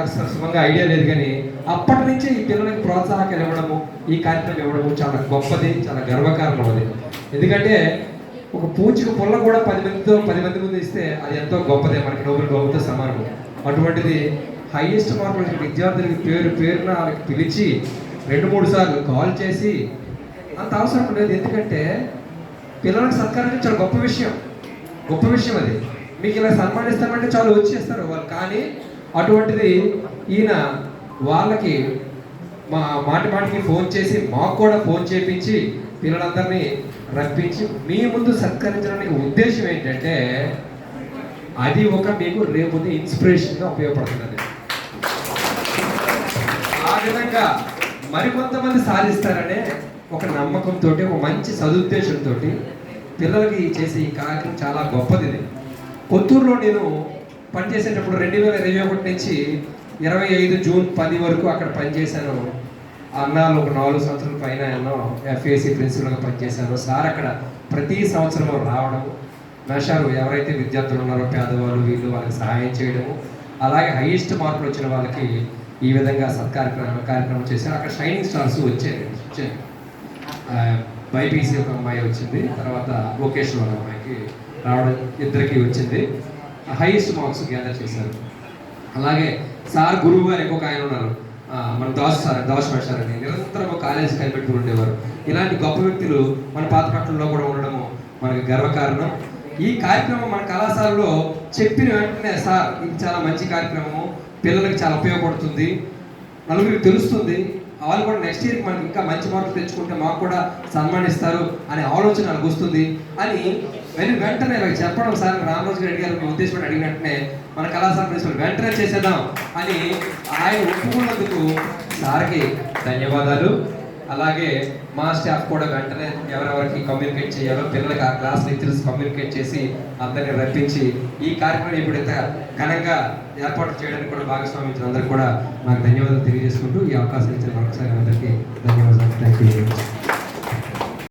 నాకు సుమంగా ఐడియా లేదు, కానీ అప్పటి నుంచే ఈ పిల్లలకి ప్రోత్సాహకాలు ఇవ్వడము, ఈ కార్యక్రమం ఇవ్వడము చాలా గొప్పది, చాలా గర్వకారణం అది. ఎందుకంటే ఒక పూచిక పుల్ల కూడా 10 మంది ముందు ఇస్తే అది ఎంతో గొప్పదే, మనకి నోబెల్ బహుమతితో సమానం. అటువంటిది హైయెస్ట్ మార్కులు వచ్చిన విద్యార్థులకి పేరున వాళ్ళకి పిలిచి 2-3 సార్లు కాల్ చేసి అంత అవసరం లేదు. ఎందుకంటే పిల్లలకు సత్కారం చాలా గొప్ప విషయం అది. మీకు ఇలా సన్మానిస్తామంటే చాలు వచ్చేస్తారు వాళ్ళు. కానీ అటువంటిది ఈయన వాళ్ళకి మాటికి ఫోన్ చేసి మాకు కూడా ఫోన్ చేయించి పిల్లలందరినీ రప్పించి మీ ముందు సత్కరించడానికి ఉద్దేశం ఏంటంటే అది ఒక మీకు రేపు ఇన్స్పిరేషన్గా ఉపయోగపడుతుంది. ఆ విధంగా మరికొంతమంది సాధిస్తారనే ఒక నమ్మకంతో, ఒక మంచి సదుద్దేశంతో పిల్లలకి చేసే ఈ కార్యక్రమం చాలా గొప్పది. ఇది కొత్తూరులో నేను పనిచేసేటప్పుడు 2021 నుంచి 25 జూన్ 10 వరకు అక్కడ పనిచేశాను. అన్నాళ్ళు ఒక 4 సంవత్సరాల పైన FAC ప్రిన్సిపల్గా పనిచేశాను. సార్ అక్కడ ప్రతి సంవత్సరం రావడం, మేషారు ఎవరైతే విద్యార్థులు ఉన్నారో పేదవాళ్ళు వీళ్ళు వాళ్ళకి సహాయం చేయడము, అలాగే హైయెస్ట్ మార్కులు వచ్చిన వాళ్ళకి ఈ విధంగా కార్యక్రమం చేశారు. అక్కడ షైనింగ్ స్టార్స్ వచ్చాయి. బైపీసీ ఒక అమ్మాయి వచ్చింది, తర్వాత వొకేషనల్ ఒక అమ్మాయికి రావడం, ఇద్దరికి వచ్చింది. హైయెస్ట్ మార్క్స్ గ్యాదర్ చేశారు. అలాగే సార్ గురువు గారు ఇంకొక ఆయన ఉన్నారు, మన దాస్ మాస్టర్ అని, నిరంతరం కాలేజీ కనిపెట్టుకుని ఉండేవారు. ఇలాంటి గొప్ప వ్యక్తులు మన పాతపట్నంలో కూడా ఉండడము మనకి గర్వకారణం. ఈ కార్యక్రమం మన కళాశాలలో చెప్పిన వెంటనే సార్ ఇది చాలా మంచి కార్యక్రమము, పిల్లలకి చాలా ఉపయోగపడుతుంది, నలుగురికి తెలుస్తుంది, వాళ్ళు కూడా నెక్స్ట్ ఇయర్కి మనకి ఇంకా మంచి మార్కులు తెచ్చుకుంటే మాకు కూడా సన్మానిస్తారు అనే ఆలోచన నాకు వస్తుంది అని వెంటనే చెప్పడం. సార్ రామరాజు రెడ్డి గారు మీ ఉద్దేశం అడిగిన వెంటనే మన కళాశాల ప్రిన్సిపల్ వెంటనే చేసేద్దాం అని ఆయన ఒప్పుకున్నందుకు సార్కి ధన్యవాదాలు. అలాగే మా స్టాఫ్ కూడా వెంటనే ఎవరెవరికి కమ్యూనికేట్ చేయాలో పిల్లలకి ఆ క్లాస్ లెక్చరర్స్ కమ్యూనికేట్ చేసి అందరినీ రప్పించి ఈ కార్యక్రమం ఇప్పుడు ఇంత ఘనంగా ఏర్పాటు చేయడానికి కూడా భాగస్వామ్యం అందరికీ కూడా నాకు ధన్యవాదాలు తెలియజేసుకుంటూ ఈ అవకాశం ఇచ్చిన మరొకసారి అందరికీ ధన్యవాదాలు. Thank you.